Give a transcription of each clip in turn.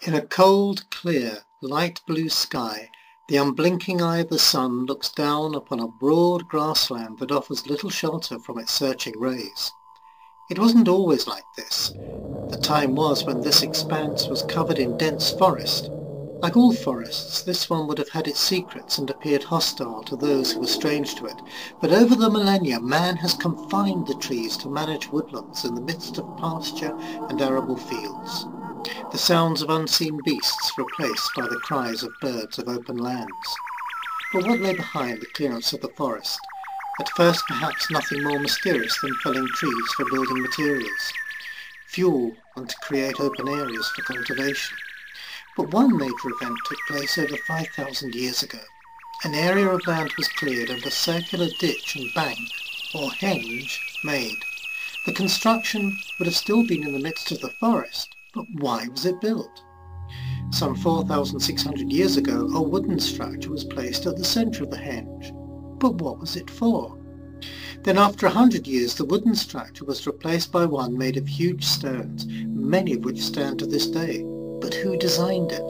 In a cold, clear, light blue sky, the unblinking eye of the sun looks down upon a broad grassland that offers little shelter from its searching rays. It wasn't always like this. The time was when this expanse was covered in dense forest. Like all forests, this one would have had its secrets and appeared hostile to those who were strange to it. But over the millennia, man has confined the trees to manage woodlands in the midst of pasture and arable fields. The sounds of unseen beasts replaced by the cries of birds of open lands. But what lay behind the clearance of the forest? At first perhaps nothing more mysterious than felling trees for building materials, fuel, and to create open areas for cultivation. But one major event took place over 5,000 years ago. An area of land was cleared and a circular ditch and bank, or henge, made. The construction would have still been in the midst of the forest, but why was it built? Some 4,600 years ago, a wooden structure was placed at the centre of the henge. But what was it for? Then after 100 years, the wooden structure was replaced by one made of huge stones, many of which stand to this day. But who designed it?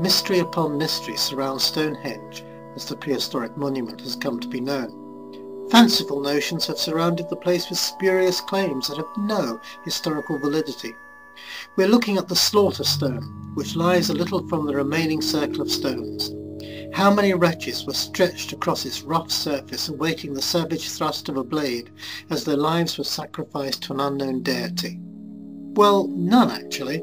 Mystery upon mystery surrounds Stonehenge, as the prehistoric monument has come to be known. Fanciful notions have surrounded the place with spurious claims that have no historical validity. We're looking at the Slaughter Stone, which lies a little from the remaining circle of stones. How many wretches were stretched across its rough surface awaiting the savage thrust of a blade as their lives were sacrificed to an unknown deity? Well, none actually.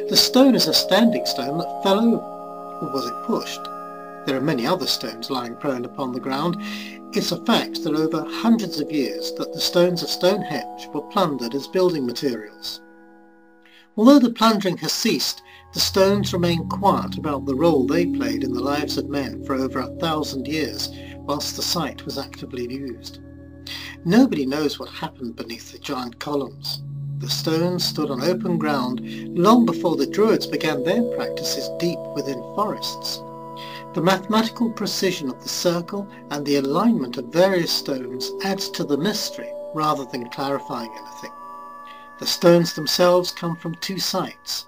The stone is a standing stone that fell over, or was it pushed? There are many other stones lying prone upon the ground. It's a fact that over hundreds of years that the stones of Stonehenge were plundered as building materials. Although the plundering has ceased, the stones remain quiet about the role they played in the lives of men for over 1,000 years, whilst the site was actively used. Nobody knows what happened beneath the giant columns. The stones stood on open ground long before the Druids began their practices deep within forests. The mathematical precision of the circle and the alignment of various stones adds to the mystery rather than clarifying anything. The stones themselves come from two sites.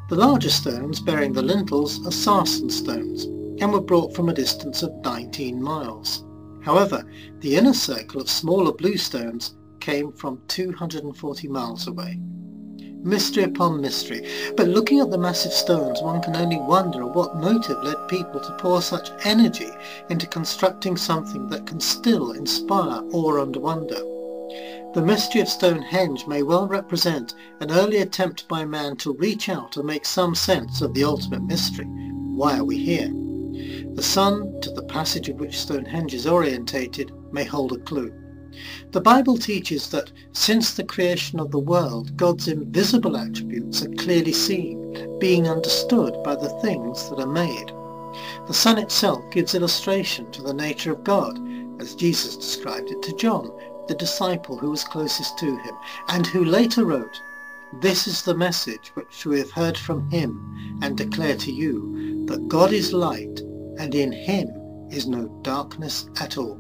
The larger stones bearing the lintels are sarsen stones and were brought from a distance of 19 miles. However, the inner circle of smaller blue stones came from 240 miles away. Mystery upon mystery, but looking at the massive stones one can only wonder what motive led people to pour such energy into constructing something that can still inspire awe and wonder. The mystery of Stonehenge may well represent an early attempt by man to reach out and make some sense of the ultimate mystery. Why are we here? The sun, to the passage of which Stonehenge is orientated, may hold a clue. The Bible teaches that since the creation of the world, God's invisible attributes are clearly seen, being understood by the things that are made. The sun itself gives illustration to the nature of God, as Jesus described it to John, the disciple who was closest to him, and who later wrote, "This is the message which we have heard from him and declare to you, that God is light, and in him is no darkness at all."